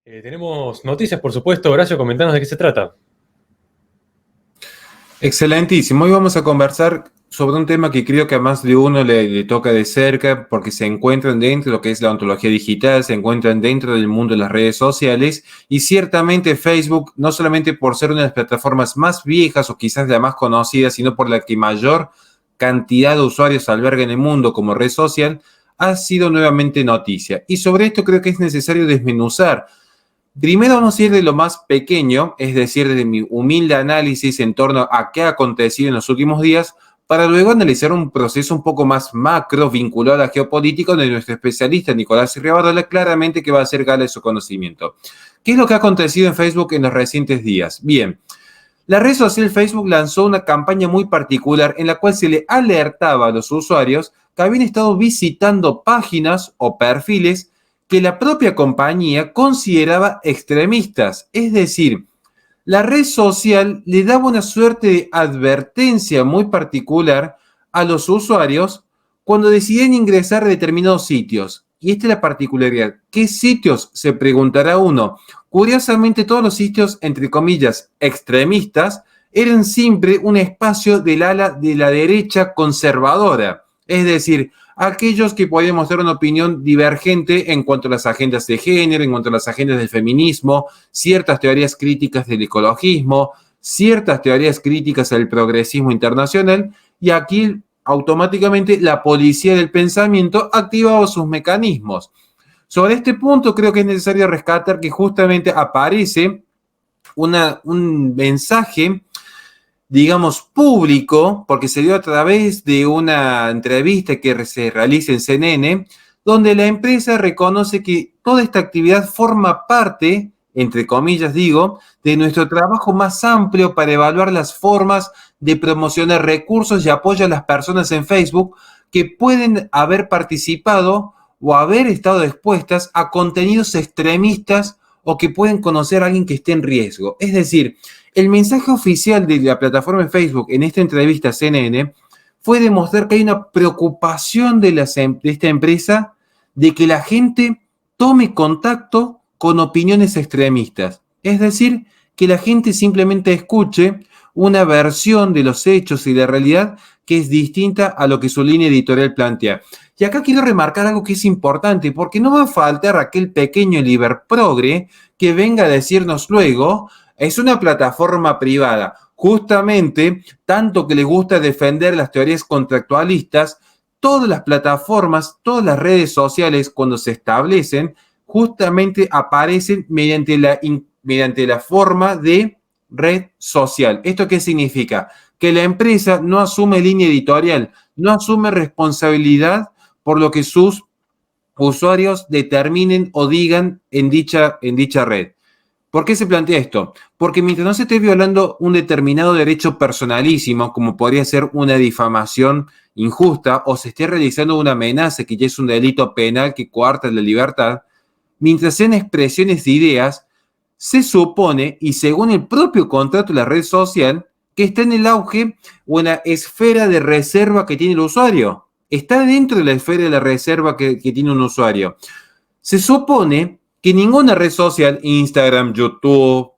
Tenemos noticias, por supuesto. Horacio, comentanos de qué se trata. Excelentísimo. Hoy vamos a conversar sobre un tema que creo que a más de uno le toca de cerca porque se encuentran dentro de lo que es la ontología digital, se encuentran dentro del mundo de las redes sociales y ciertamente Facebook, no solamente por ser una de las plataformas más viejas o quizás la más conocida, sino por la que mayor cantidad de usuarios alberga en el mundo como red social, ha sido nuevamente noticia. Y sobre esto creo que es necesario desmenuzar. Primero vamos a ir de lo más pequeño, es decir, de mi humilde análisis en torno a qué ha acontecido en los últimos días, para luego analizar un proceso un poco más macro vinculado a la geopolítica, donde nuestro especialista Nicolás Rivarola claramente que va a hacer gala de su conocimiento. ¿Qué es lo que ha acontecido en Facebook en los recientes días? Bien, la red social Facebook lanzó una campaña muy particular en la cual se le alertaba a los usuarios que habían estado visitando páginas o perfiles que la propia compañía consideraba extremistas. Es decir, la red social le daba una suerte de advertencia muy particular a los usuarios cuando deciden ingresar a determinados sitios. Y esta es la particularidad. ¿Qué sitios? Se preguntará uno. Curiosamente, todos los sitios, entre comillas, extremistas, eran siempre un espacio del ala de la derecha conservadora. Es decir, aquellos que podían mostrar una opinión divergente en cuanto a las agendas de género, en cuanto a las agendas del feminismo, ciertas teorías críticas del ecologismo, ciertas teorías críticas al progresismo internacional, y aquí automáticamente la policía del pensamiento activaba sus mecanismos. Sobre este punto creo que es necesario rescatar que justamente aparece un mensaje, digamos, público, porque se dio a través de una entrevista que se realiza en CNN, donde la empresa reconoce que toda esta actividad forma parte, entre comillas digo, de nuestro trabajo más amplio para evaluar las formas de promocionar recursos y apoyo a las personas en Facebook que pueden haber participado o haber estado expuestas a contenidos extremistas o que pueden conocer a alguien que esté en riesgo. Es decir, el mensaje oficial de la plataforma de Facebook en esta entrevista a CNN fue demostrar que hay una preocupación de esta empresa de que la gente tome contacto con opiniones extremistas. Es decir, que la gente simplemente escuche una versión de los hechos y de la realidad que es distinta a lo que su línea editorial plantea. Y acá quiero remarcar algo que es importante, porque no va a faltar aquel pequeño liberprogre que venga a decirnos luego: es una plataforma privada. Justamente, tanto que le gusta defender las teorías contractualistas, todas las plataformas, todas las redes sociales, cuando se establecen, justamente aparecen mediante la forma de red social. ¿Esto qué significa? Que la empresa no asume línea editorial, no asume responsabilidad por lo que sus usuarios determinen o digan en dicha red. ¿Por qué se plantea esto? Porque mientras no se esté violando un determinado derecho personalísimo, como podría ser una difamación injusta, o se esté realizando una amenaza que ya es un delito penal que coarta la libertad, mientras sean expresiones de ideas, se supone, y según el propio contrato de la red social, que está en el auge o en la esfera de reserva que tiene el usuario. Está dentro de la esfera de la reserva que tiene un usuario. Se supone que ninguna red social, Instagram, YouTube,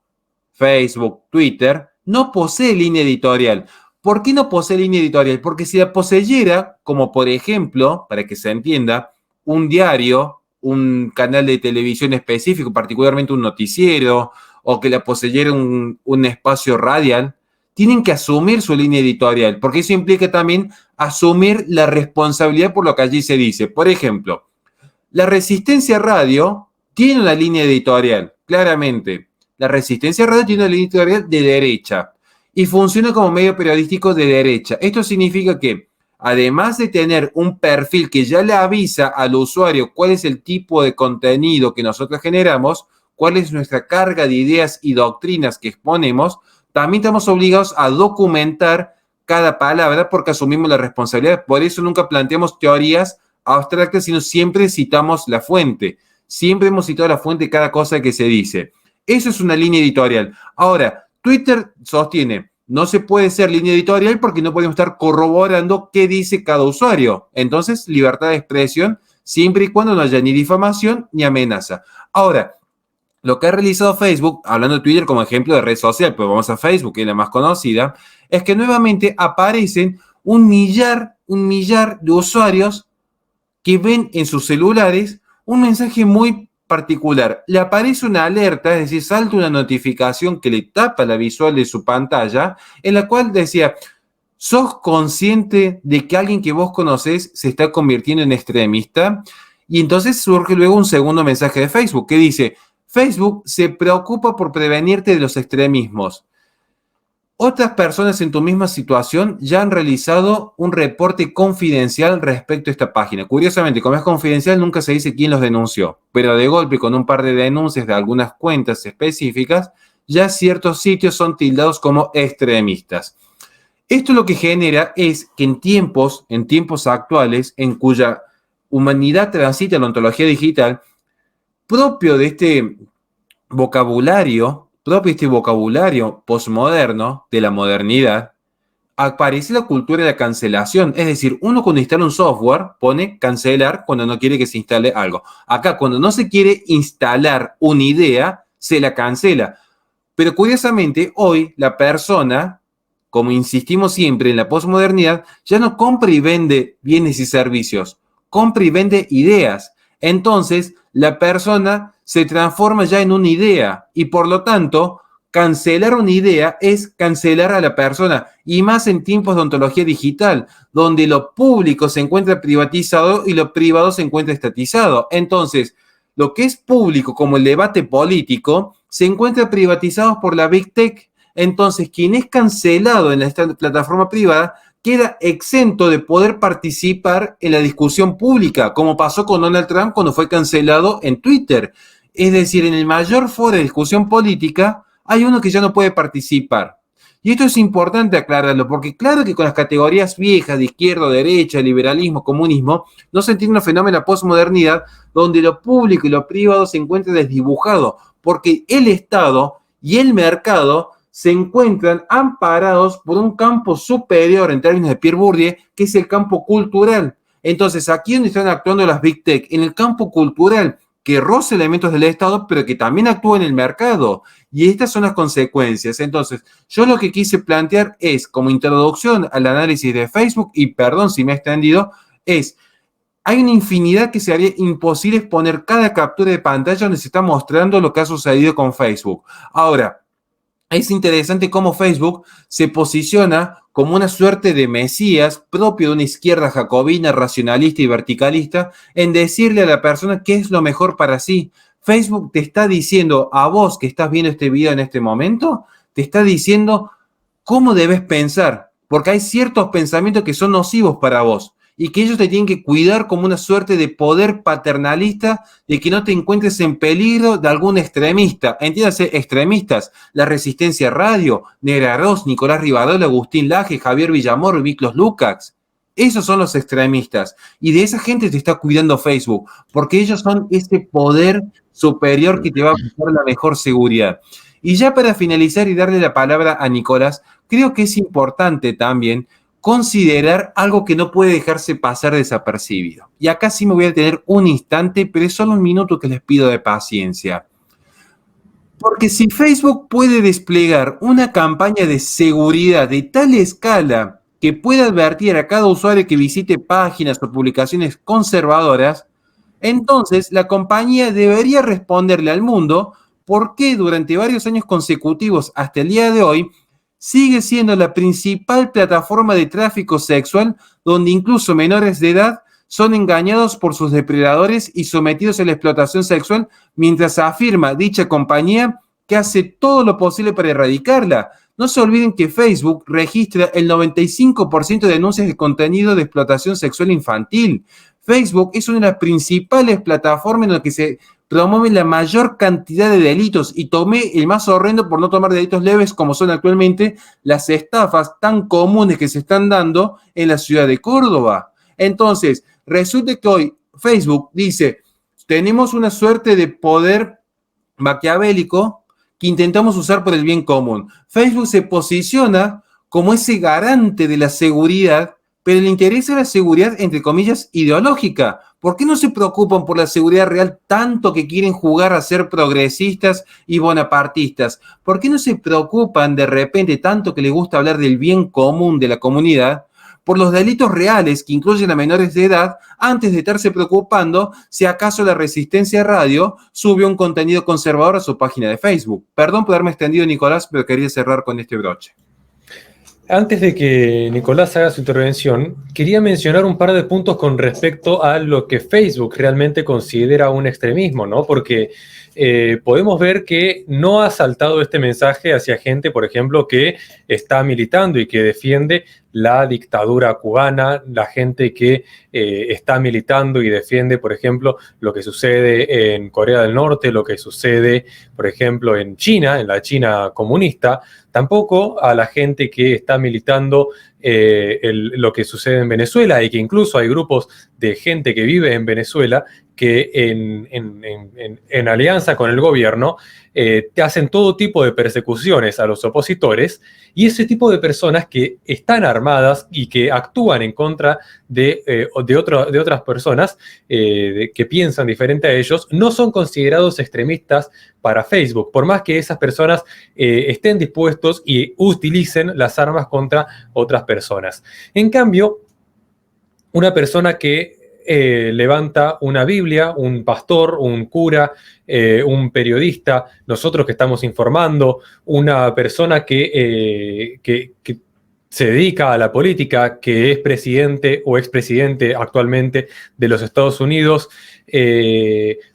Facebook, Twitter, no posee línea editorial. ¿Por qué no posee línea editorial? Porque si la poseyera, como por ejemplo, para que se entienda, un diario, un canal de televisión específico, particularmente un noticiero, o que la poseyera un espacio radial, tienen que asumir su línea editorial, porque eso implica también asumir la responsabilidad por lo que allí se dice. Por ejemplo, la Resistencia Radio tiene una línea editorial, claramente. La Resistencia Radio tiene una línea editorial de derecha y funciona como medio periodístico de derecha. Esto significa que, además de tener un perfil que ya le avisa al usuario cuál es el tipo de contenido que nosotros generamos, cuál es nuestra carga de ideas y doctrinas que exponemos, también estamos obligados a documentar cada palabra porque asumimos la responsabilidad. Por eso nunca planteamos teorías abstractas, sino siempre citamos la fuente. Siempre hemos citado la fuente de cada cosa que se dice. Eso es una línea editorial. Ahora, Twitter sostiene, no se puede ser línea editorial porque no podemos estar corroborando qué dice cada usuario. Entonces, libertad de expresión, siempre y cuando no haya ni difamación ni amenaza. Ahora, Lo que ha realizado Facebook, hablando de Twitter como ejemplo de red social, pues vamos a Facebook, que es la más conocida, es que nuevamente aparecen un millar de usuarios que ven en sus celulares un mensaje muy particular. Le aparece una alerta, es decir, salta una notificación que le tapa la visual de su pantalla, en la cual decía, ¿sos consciente de que alguien que vos conocés se está convirtiendo en extremista? Y entonces surge luego un segundo mensaje de Facebook que dice, Facebook se preocupa por prevenirte de los extremismos. Otras personas en tu misma situación ya han realizado un reporte confidencial respecto a esta página. Curiosamente, como es confidencial, nunca se dice quién los denunció, pero de golpe, con un par de denuncias de algunas cuentas específicas, ya ciertos sitios son tildados como extremistas. Esto lo que genera es que en tiempos actuales, en cuya humanidad transita la ontología digital, propio de este vocabulario posmoderno de la modernidad, aparece la cultura de la cancelación. Es decir, uno cuando instala un software pone cancelar cuando no quiere que se instale algo. Acá, cuando no se quiere instalar una idea, se la cancela. Pero curiosamente, hoy la persona, como insistimos siempre en la posmodernidad, ya no compra y vende bienes y servicios, compra y vende ideas. Entonces, la persona se transforma ya en una idea y por lo tanto, cancelar una idea es cancelar a la persona y más en tiempos de ontología digital, donde lo público se encuentra privatizado y lo privado se encuentra estatizado. Entonces, lo que es público como el debate político se encuentra privatizado por la Big Tech. Entonces, quien es cancelado en esta plataforma privada queda exento de poder participar en la discusión pública, como pasó con Donald Trump cuando fue cancelado en Twitter. Es decir, en el mayor foro de discusión política hay uno que ya no puede participar. Y esto es importante aclararlo, porque claro que con las categorías viejas de izquierda, derecha, liberalismo, comunismo, no se entiende un fenómeno de la posmodernidad donde lo público y lo privado se encuentran desdibujados, porque el Estado y el mercado se encuentran amparados por un campo superior en términos de Pierre Bourdieu, que es el campo cultural. Entonces, aquí donde están actuando las Big Tech, en el campo cultural, que roza elementos del Estado, pero que también actúa en el mercado. Y estas son las consecuencias. Entonces, yo lo que quise plantear es, como introducción al análisis de Facebook, y perdón si me he extendido, es, hay una infinidad que se haría imposible exponer cada captura de pantalla donde se está mostrando lo que ha sucedido con Facebook. Ahora, es interesante cómo Facebook se posiciona como una suerte de mesías propio de una izquierda jacobina, racionalista y verticalista, en decirle a la persona qué es lo mejor para sí. Facebook te está diciendo a vos que estás viendo este video en este momento, te está diciendo cómo debes pensar, porque hay ciertos pensamientos que son nocivos para vos y que ellos te tienen que cuidar como una suerte de poder paternalista de que no te encuentres en peligro de algún extremista. Entiéndase, extremistas, la Resistencia Radio, Negra Ross, Nicolás Rivadol, Agustín Laje, Javier Villamor, Víctor Lukács. Esos son los extremistas. Y de esa gente te está cuidando Facebook, porque ellos son ese poder superior que te va a dar la mejor seguridad. Y ya para finalizar y darle la palabra a Nicolás, creo que es importante también considerar algo que no puede dejarse pasar desapercibido. Y acá sí me voy a tener un instante, pero es solo un minuto que les pido de paciencia. Porque si Facebook puede desplegar una campaña de seguridad de tal escala que pueda advertir a cada usuario que visite páginas o publicaciones conservadoras, entonces la compañía debería responderle al mundo por qué durante varios años consecutivos hasta el día de hoy sigue siendo la principal plataforma de tráfico sexual donde incluso menores de edad son engañados por sus depredadores y sometidos a la explotación sexual, mientras afirma dicha compañía que hace todo lo posible para erradicarla. No se olviden que Facebook registra el 95% de denuncias de contenido de explotación sexual infantil. Facebook es una de las principales plataformas en las que se promueve la mayor cantidad de delitos y tomé el más horrendo por no tomar delitos leves como son actualmente las estafas tan comunes que se están dando en la ciudad de Córdoba. Entonces, resulta que hoy Facebook dice, tenemos una suerte de poder maquiavélico que intentamos usar por el bien común. Facebook se posiciona como ese garante de la seguridad pero le interesa la seguridad, entre comillas, ideológica. ¿Por qué no se preocupan por la seguridad real tanto que quieren jugar a ser progresistas y bonapartistas? ¿Por qué no se preocupan de repente tanto que les gusta hablar del bien común de la comunidad? Por los delitos reales que incluyen a menores de edad, antes de estarse preocupando si acaso la Resistencia Radio sube un contenido conservador a su página de Facebook. Perdón por haberme extendido, Nicolás, pero quería cerrar con este broche. Antes de que Nicolás haga su intervención, quería mencionar un par de puntos con respecto a lo que Facebook realmente considera un extremismo, ¿no? Porque podemos ver que no ha saltado este mensaje hacia gente, por ejemplo, que está militando y que defiende la dictadura cubana, la gente que está militando y defiende, por ejemplo, lo que sucede en Corea del Norte, lo que sucede, por ejemplo, en China, en la China comunista, tampoco a la gente que está militando lo que sucede en Venezuela, y que incluso hay grupos de gente que vive en Venezuela que en alianza con el gobierno te hacen todo tipo de persecuciones a los opositores, y ese tipo de personas que están armadas y que actúan en contra de otras personas que piensan diferente a ellos, no son considerados extremistas para Facebook, por más que esas personas estén dispuestos y utilicen las armas contra otras personas. En cambio, una persona que levanta una Biblia, un pastor, un cura, un periodista, nosotros que estamos informando, una persona que se dedica a la política, que es presidente o expresidente actualmente de los Estados Unidos,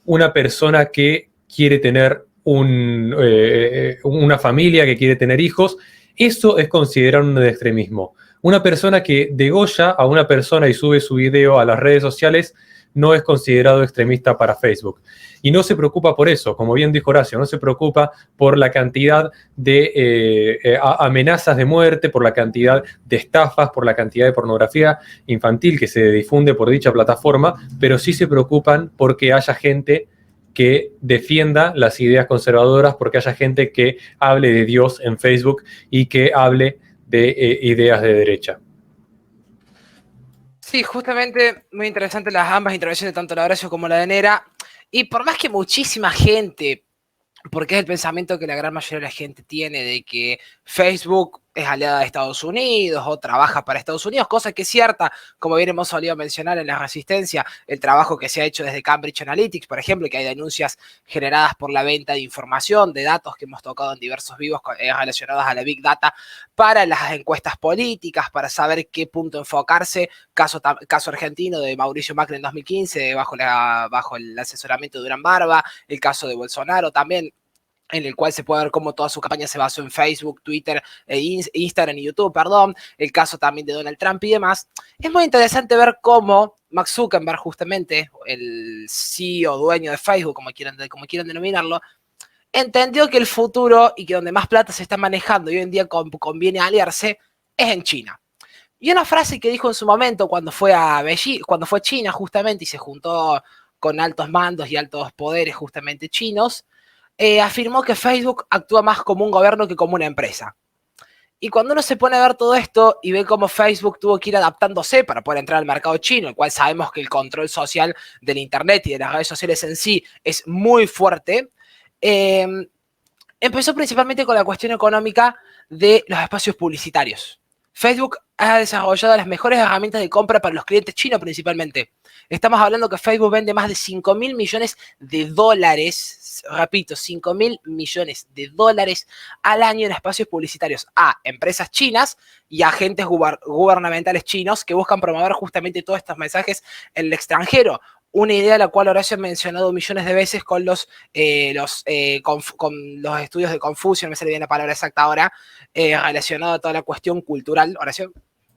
una persona que quiere tener una familia, que quiere tener hijos, eso es considerado un extremismo. Una persona que degolla a una persona y sube su video a las redes sociales no es considerado extremista para Facebook. Y no se preocupa por eso, como bien dijo Horacio, no se preocupa por la cantidad de amenazas de muerte, por la cantidad de estafas, por la cantidad de pornografía infantil que se difunde por dicha plataforma, pero sí se preocupan porque haya gente que defienda las ideas conservadoras, porque haya gente que hable de Dios en Facebook y que hable de ideas de derecha. Sí, justamente muy interesante las ambas intervenciones, tanto la de Horacio como la de Nera. Y por más que muchísima gente, porque es el pensamiento que la gran mayoría de la gente tiene de que Facebook es aliada de Estados Unidos o trabaja para Estados Unidos, cosa que es cierta, como bien hemos solido mencionar en la Resistencia, el trabajo que se ha hecho desde Cambridge Analytics, por ejemplo, que hay denuncias generadas por la venta de información, de datos que hemos tocado en diversos vivos relacionados a la Big Data para las encuestas políticas, para saber qué punto enfocarse, caso argentino de Mauricio Macri en 2015, bajo el asesoramiento de Durán Barba, el caso de Bolsonaro también, en el cual se puede ver cómo toda su campaña se basó en Facebook, Twitter, Instagram y YouTube, el caso también de Donald Trump y demás. Es muy interesante ver cómo Mark Zuckerberg, justamente, el CEO, dueño de Facebook, como quieran denominarlo, entendió que el futuro y que donde más plata se está manejando y hoy en día conviene aliarse es en China. Y una frase que dijo en su momento cuando fue a Beijing, cuando fue a China justamente y se juntó con altos mandos y altos poderes justamente chinos, afirmó que Facebook actúa más como un gobierno que como una empresa. Y cuando uno se pone a ver todo esto y ve cómo Facebook tuvo que ir adaptándose para poder entrar al mercado chino, el cual sabemos que el control social del Internet y de las redes sociales en sí es muy fuerte, empezó principalmente con la cuestión económica de los espacios publicitarios. Facebook ha desarrollado las mejores herramientas de compra para los clientes chinos principalmente. Estamos hablando que Facebook vende más de 5.000 millones de dólares, repito, 5.000 millones de dólares al año en espacios publicitarios a empresas chinas y a agentes gubernamentales chinos que buscan promover justamente todos estos mensajes en el extranjero. Una idea la cual Horacio ha mencionado millones de veces con los estudios de Confucio, no me sale bien la palabra exacta ahora, relacionado a toda la cuestión cultural. Horacio,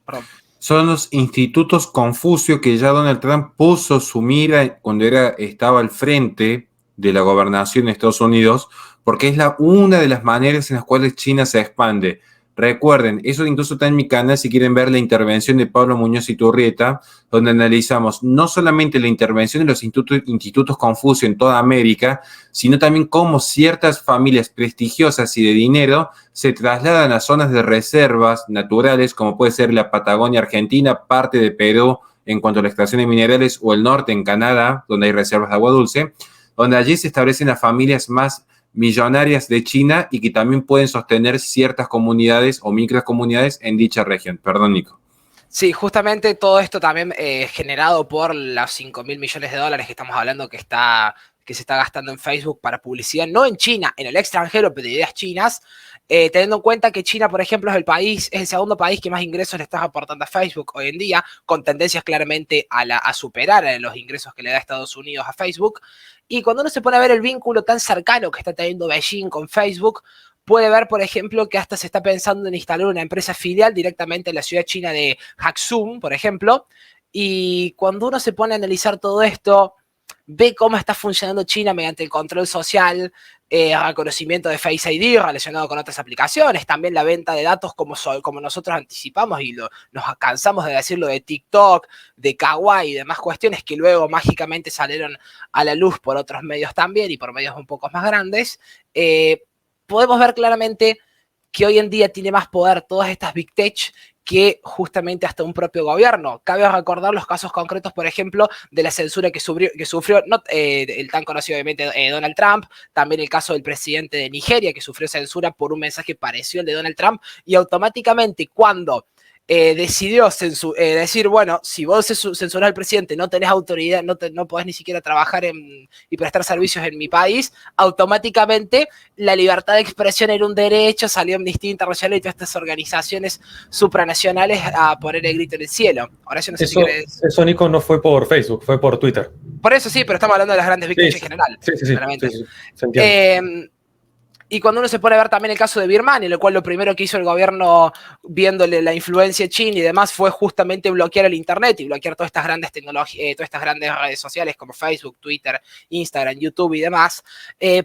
perdón. Son los institutos Confucio que ya Donald Trump puso su mira cuando estaba al frente de la gobernación de Estados Unidos, porque es una de las maneras en las cuales China se expande. Recuerden, eso incluso está en mi canal si quieren ver la intervención de Pablo Muñoz Iturrieta, donde analizamos no solamente la intervención de los institutos Confucio en toda América, sino también cómo ciertas familias prestigiosas y de dinero se trasladan a zonas de reservas naturales, como puede ser la Patagonia Argentina, parte de Perú en cuanto a la extracción de minerales, o el norte en Canadá, donde hay reservas de agua dulce, donde allí se establecen las familias más millonarias de China y que también pueden sostener ciertas comunidades o microcomunidades en dicha región. Perdón, Nico. Sí, justamente todo esto también generado por los 5.000 millones de dólares que estamos hablando que se está gastando en Facebook para publicidad, no en China, en el extranjero, pero de ideas chinas, teniendo en cuenta que China, por ejemplo, es el segundo país que más ingresos le está aportando a Facebook hoy en día, con tendencias claramente a superar los ingresos que le da Estados Unidos a Facebook. Y cuando uno se pone a ver el vínculo tan cercano que está teniendo Beijing con Facebook, puede ver, por ejemplo, que hasta se está pensando en instalar una empresa filial directamente en la ciudad china de Haxum, por ejemplo. Y cuando uno se pone a analizar todo esto, ve cómo está funcionando China mediante el control social, reconocimiento de Face ID relacionado con otras aplicaciones, también la venta de datos como nosotros anticipamos y nos cansamos de decirlo de TikTok, de Kawaii y demás cuestiones que luego mágicamente salieron a la luz por otros medios también y por medios un poco más grandes. Podemos ver claramente que hoy en día tiene más poder todas estas Big Tech que justamente hasta un propio gobierno. Cabe recordar los casos concretos, por ejemplo, de la censura que sufrió el tan conocido obviamente Donald Trump, también el caso del presidente de Nigeria que sufrió censura por un mensaje parecido al de Donald Trump, y automáticamente cuando decidió decir, bueno, si vos censurás al presidente, no tenés autoridad, no podés ni siquiera trabajar y prestar servicios en mi país, automáticamente la libertad de expresión era un derecho, salió Amnistía Internacional y todas estas organizaciones supranacionales a poner el grito en el cielo. Ahora yo no sé si querés... Eso, Nico, no fue por Facebook, fue por Twitter. Por eso sí, pero estamos hablando de las grandes víctimas en general. Sí, claramente. sí, se entiende. Y cuando uno se pone a ver también el caso de Birmania, en el cual lo primero que hizo el gobierno, viéndole la influencia china y demás, fue justamente bloquear el Internet y bloquear todas estas grandes tecnologías, todas estas grandes redes sociales como Facebook, Twitter, Instagram, YouTube y demás,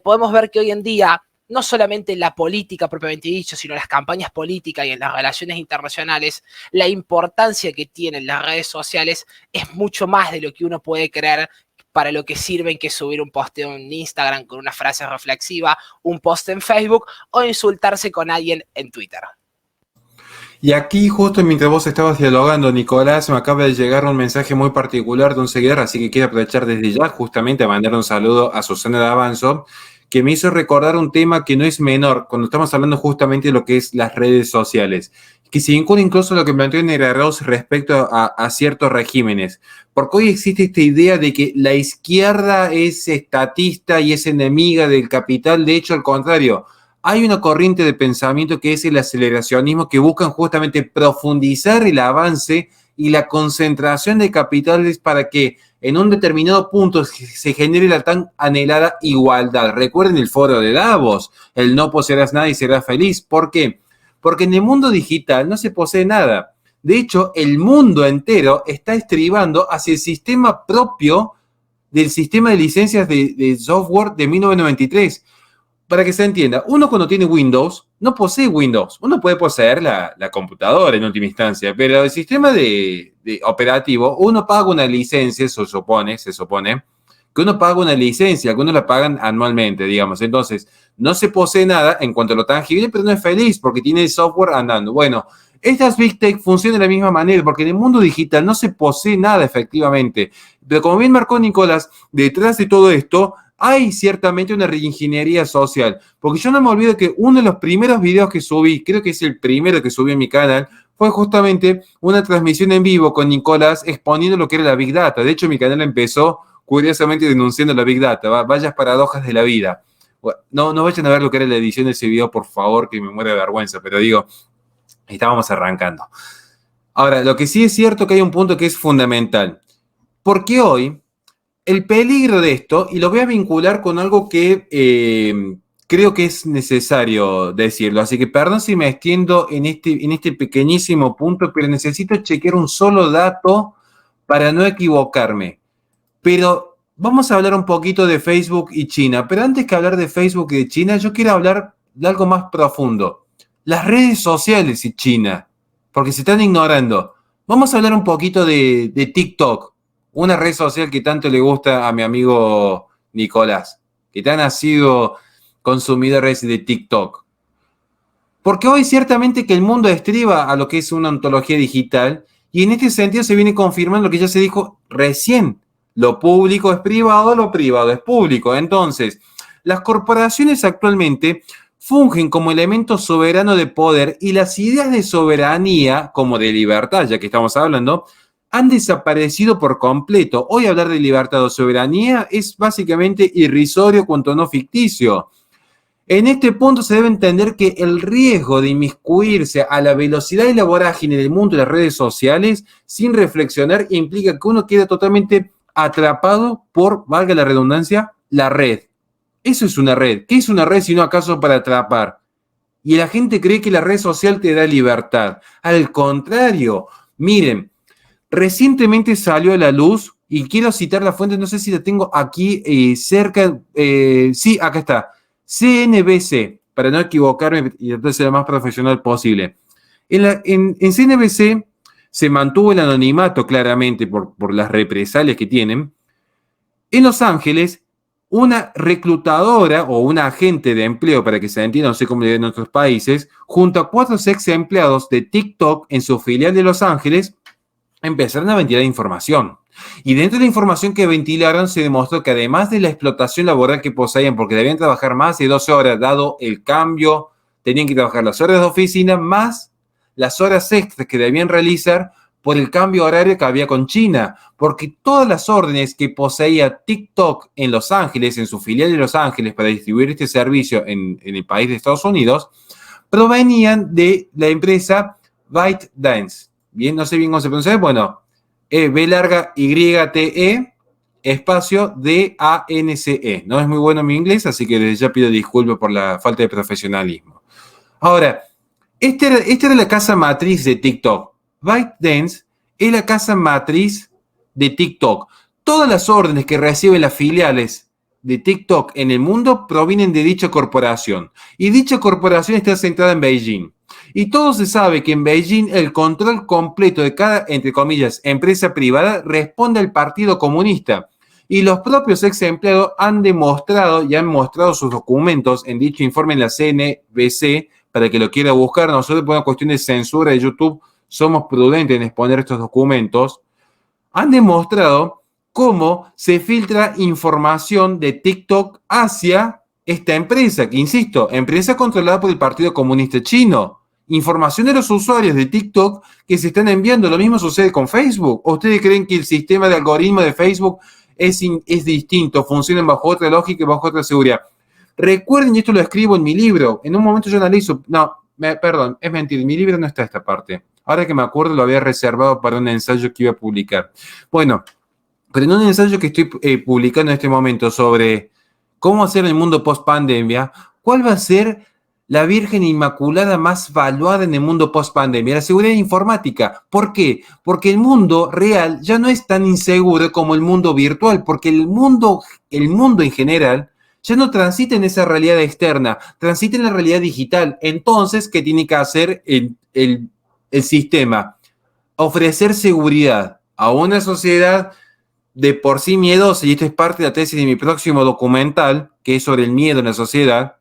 podemos ver que hoy en día no solamente la política propiamente dicho, sino las campañas políticas y en las relaciones internacionales, la importancia que tienen las redes sociales es mucho más de lo que uno puede creer para lo que sirven, que subir un posteo en Instagram con una frase reflexiva, un post en Facebook o insultarse con alguien en Twitter. Y aquí, justo mientras vos estabas dialogando, Nicolás, me acaba de llegar un mensaje muy particular de un seguidor, así que quiero aprovechar desde ya justamente a mandar un saludo a Susana D'Avanzo, que me hizo recordar un tema que no es menor, cuando estamos hablando justamente de lo que es las redes sociales, que se incluye incluso lo que planteó Negra Rose respecto a ciertos regímenes, porque hoy existe esta idea de que la izquierda es estatista y es enemiga del capital. De hecho, al contrario, hay una corriente de pensamiento que es el aceleracionismo, que buscan justamente profundizar el avance y la concentración de capitales para que en un determinado punto se genere la tan anhelada igualdad. Recuerden el foro de Davos, el no poseerás nada y serás feliz. ¿Por qué? Porque en el mundo digital no se posee nada. De hecho, el mundo entero está estribando hacia el sistema propio del sistema de licencias de software de 1993. Para que se entienda, uno cuando tiene Windows, no posee Windows. Uno puede poseer la computadora en última instancia, pero el sistema de operativo, uno paga una licencia, se supone que uno paga una licencia, que uno la pagan anualmente, digamos. Entonces, no se posee nada en cuanto a lo tangible, pero no es feliz porque tiene el software andando. Bueno, estas Big Tech funcionan de la misma manera, porque en el mundo digital no se posee nada efectivamente. Pero como bien marcó Nicolás, detrás de todo esto hay ciertamente una reingeniería social. Porque yo no me olvido que uno de los primeros videos que subí, creo que es el primero que subí en mi canal, fue justamente una transmisión en vivo con Nicolás exponiendo lo que era la Big Data. De hecho, mi canal empezó curiosamente denunciando la Big Data. Vayas paradojas de la vida. No vayan a ver lo que era la edición de ese video, por favor, que me muere de vergüenza, pero digo, estábamos arrancando. Ahora, lo que sí es cierto que hay un punto que es fundamental. Porque hoy, el peligro de esto, y lo voy a vincular con algo que creo que es necesario decirlo, así que perdón si me extiendo en este pequeñísimo punto, pero necesito chequear un solo dato para no equivocarme. Pero vamos a hablar un poquito de Facebook y China. Pero antes que hablar de Facebook y de China, yo quiero hablar de algo más profundo. las redes sociales y China, porque se están ignorando. Vamos a hablar un poquito de TikTok, una red social que tanto le gusta a mi amigo Nicolás, que tan ha sido consumidor de TikTok. Porque hoy ciertamente que el mundo estriba a lo que es una ontología digital y en este sentido se viene confirmando lo que ya se dijo recién. Lo público es privado, lo privado es público. Entonces, las corporaciones actualmente fungen como elemento soberano de poder y las ideas de soberanía, como de libertad, ya que estamos hablando, han desaparecido por completo. Hoy hablar de libertad o soberanía es básicamente irrisorio, cuanto no ficticio. En este punto se debe entender que el riesgo de inmiscuirse a la velocidad y la vorágine del mundo de las redes sociales sin reflexionar implica que uno queda totalmente atrapado por, valga la redundancia, la red. Eso es una red. ¿Qué es una red si no acaso para atrapar? Y la gente cree que la red social te da libertad. Al contrario, miren, recientemente salió a la luz, y quiero citar la fuente, no sé si la tengo aquí cerca, sí, acá está, CNBC, para no equivocarme y tratar de ser lo más profesional posible. En CNBC se mantuvo el anonimato claramente por las represalias que tienen. En Los Ángeles, una reclutadora o una agente de empleo, para que se entienda, no sé cómo le ven en otros países, junto a 4 ex empleados de TikTok en su filial de Los Ángeles, empezaron a ventilar información. Y dentro de la información que ventilaron se demostró que además de la explotación laboral que poseían, porque debían trabajar más de 12 horas, dado el cambio, tenían que trabajar las horas de oficina más las horas extras que debían realizar por el cambio horario que había con China, porque todas las órdenes que poseía TikTok en Los Ángeles, en su filial de Los Ángeles, para distribuir este servicio en el país de Estados Unidos, provenían de la empresa ByteDance. Bien, no sé bien cómo se pronuncia, bueno, B larga YTE, espacio DANCE. No es muy bueno mi inglés, así que desde ya pido disculpas por la falta de profesionalismo. Ahora, esta era la casa matriz de TikTok. ByteDance es la casa matriz de TikTok. Todas las órdenes que reciben las filiales de TikTok en el mundo provienen de dicha corporación. Y dicha corporación está centrada en Beijing. Y todo se sabe que en Beijing el control completo de cada, entre comillas, empresa privada responde al Partido Comunista. Y los propios ex empleados han demostrado y han mostrado sus documentos en dicho informe en la CNBC, para que lo quiera buscar. Nosotros, por una cuestión de censura de YouTube, somos prudentes en exponer estos documentos. Han demostrado cómo se filtra información de TikTok hacia esta empresa, que insisto, empresa controlada por el Partido Comunista Chino. Información de los usuarios de TikTok que se están enviando. Lo mismo sucede con Facebook. ¿O ustedes creen que el sistema de algoritmo de Facebook es distinto, funcionan bajo otra lógica y bajo otra seguridad? Recuerden, y esto lo escribo en mi libro, en un momento yo analizo, perdón, es mentira, en mi libro no está esta parte. Ahora que me acuerdo, lo había reservado para un ensayo que iba a publicar. Bueno, pero en un ensayo que estoy publicando en este momento sobre cómo hacer el mundo post-pandemia, ¿cuál va a ser la Virgen Inmaculada más valuada en el mundo post-pandemia? La seguridad informática. ¿Por qué? Porque el mundo real ya no es tan inseguro como el mundo virtual, porque el mundo en general ya no transita en esa realidad externa, transita en la realidad digital. Entonces, ¿qué tiene que hacer el sistema? Ofrecer seguridad a una sociedad de por sí miedosa, y esto es parte de la tesis de mi próximo documental, que es sobre el miedo en la sociedad.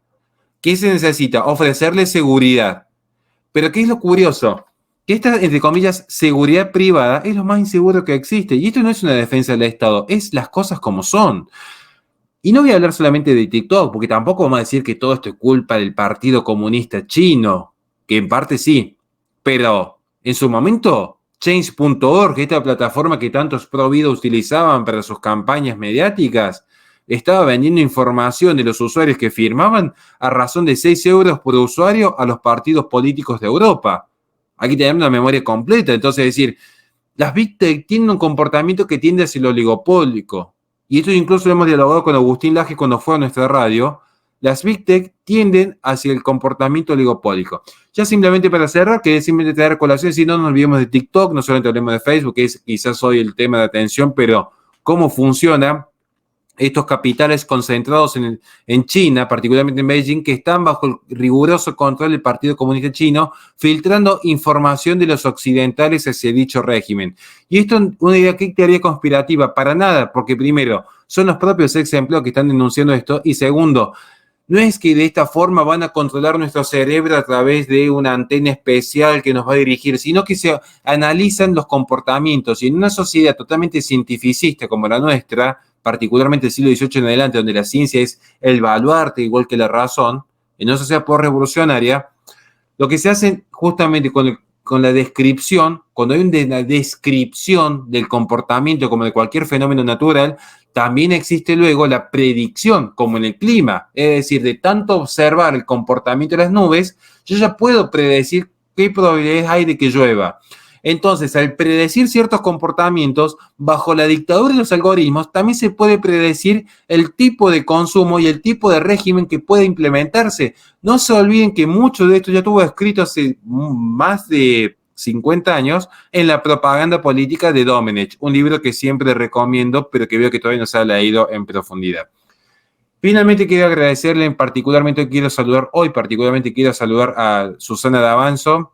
¿Qué se necesita? Ofrecerle seguridad. Pero ¿qué es lo curioso? Que esta, entre comillas, seguridad privada es lo más inseguro que existe. Y esto no es una defensa del Estado, es las cosas como son. Y no voy a hablar solamente de TikTok, porque tampoco vamos a decir que todo esto es culpa del Partido Comunista Chino, que en parte sí, pero en su momento, Change.org, esta plataforma que tantos pro vida utilizaban para sus campañas mediáticas, estaba vendiendo información de los usuarios que firmaban a razón de 6 euros por usuario a los partidos políticos de Europa. Aquí tenemos una memoria completa, entonces es decir, las Big Tech tienen un comportamiento que tiende hacia lo oligopólico. Y esto incluso lo hemos dialogado con Agustín Laje cuando fue a nuestra radio. Las Big Tech tienden hacia el comportamiento oligopólico. Ya simplemente para cerrar, quería simplemente traer colaciones, si no nos olvidemos de TikTok, no solamente hablemos de Facebook, que es quizás hoy el tema de atención, pero cómo funciona. estos capitales concentrados en China, particularmente en Beijing, que están bajo el riguroso control del Partido Comunista Chino, filtrando información de los occidentales hacia dicho régimen. Y esto es una idea, ¿qué teoría conspirativa? Para nada, porque primero, son los propios ex empleados que están denunciando esto, y segundo, no es que de esta forma van a controlar nuestro cerebro a través de una antena especial que nos va a dirigir, sino que se analizan los comportamientos, y en una sociedad totalmente cientificista como la nuestra, particularmente del siglo XVIII en adelante, donde la ciencia es el baluarte igual que la razón, en una sociedad revolucionaria, lo que se hace justamente con la descripción, cuando hay una descripción del comportamiento como de cualquier fenómeno natural, también existe luego la predicción, como en el clima. Es decir, de tanto observar el comportamiento de las nubes, yo ya puedo predecir qué probabilidades hay de que llueva. Entonces, al predecir ciertos comportamientos, bajo la dictadura de los algoritmos, también se puede predecir el tipo de consumo y el tipo de régimen que puede implementarse. No se olviden que mucho de esto ya estuvo escrito hace más de 50 años en la propaganda política de Domenech, un libro que siempre recomiendo, pero que veo que todavía no se ha leído en profundidad. Finalmente quiero agradecerle, particularmente quiero saludar a Susana D'Avanzo,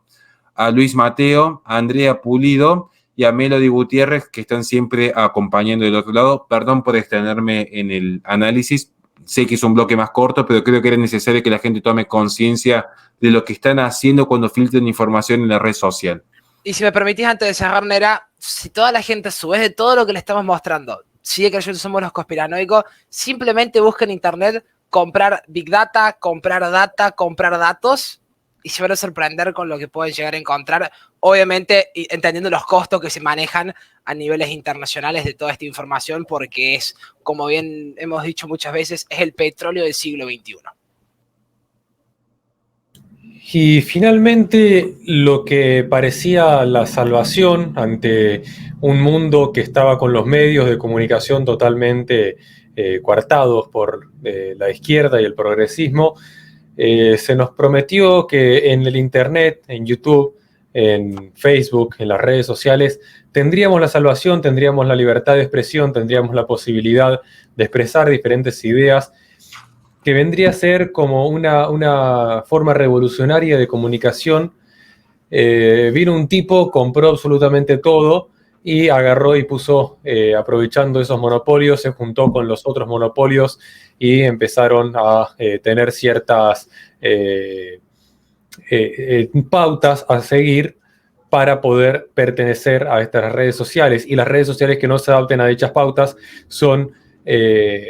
a Luis Mateo, a Andrea Pulido y a Melody Gutiérrez, que están siempre acompañando del otro lado. Perdón por extenderme en el análisis. Sé que es un bloque más corto, pero creo que era necesario que la gente tome conciencia de lo que están haciendo cuando filtran información en la red social. Y si me permitís, antes de cerrar, Nera, si toda la gente, a su vez de todo lo que le estamos mostrando, sigue creyendo que somos los conspiranoicos, simplemente busca en internet comprar Big Data, comprar datos, y se van a sorprender con lo que pueden llegar a encontrar, obviamente entendiendo los costos que se manejan a niveles internacionales de toda esta información, porque es, como bien hemos dicho muchas veces, es el petróleo del siglo XXI. Y finalmente, lo que parecía la salvación ante un mundo que estaba con los medios de comunicación totalmente coartados por la izquierda y el progresismo, se nos prometió que en el Internet, en YouTube, en Facebook, en las redes sociales, tendríamos la salvación, tendríamos la libertad de expresión, tendríamos la posibilidad de expresar diferentes ideas, que vendría a ser como una forma revolucionaria de comunicación. Vino un tipo, compró absolutamente todo y agarró y puso, aprovechando esos monopolios, se juntó con los otros monopolios y empezaron a tener ciertas pautas a seguir para poder pertenecer a estas redes sociales. Y las redes sociales que no se adapten a dichas pautas son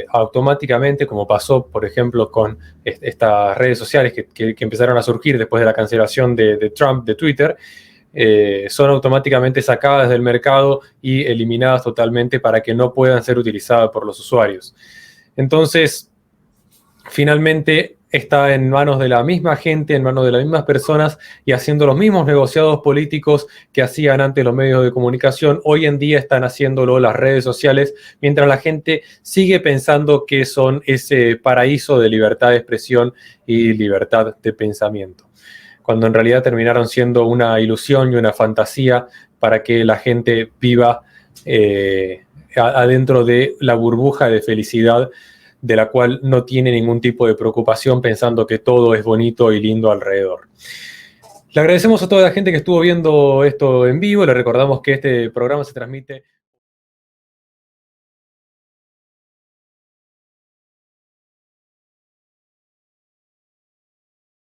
automáticamente, como pasó, por ejemplo, con estas redes sociales que empezaron a surgir después de la cancelación de Trump de Twitter, son automáticamente sacadas del mercado y eliminadas totalmente para que no puedan ser utilizadas por los usuarios. Entonces, finalmente está en manos de la misma gente, en manos de las mismas personas y haciendo los mismos negociados políticos que hacían antes los medios de comunicación. Hoy en día están haciéndolo las redes sociales, mientras la gente sigue pensando que son ese paraíso de libertad de expresión y libertad de pensamiento, cuando en realidad terminaron siendo una ilusión y una fantasía para que la gente viva adentro de la burbuja de felicidad de la cual no tiene ningún tipo de preocupación, pensando que todo es bonito y lindo alrededor. Le agradecemos a toda la gente que estuvo viendo esto en vivo. Le recordamos que este programa se transmite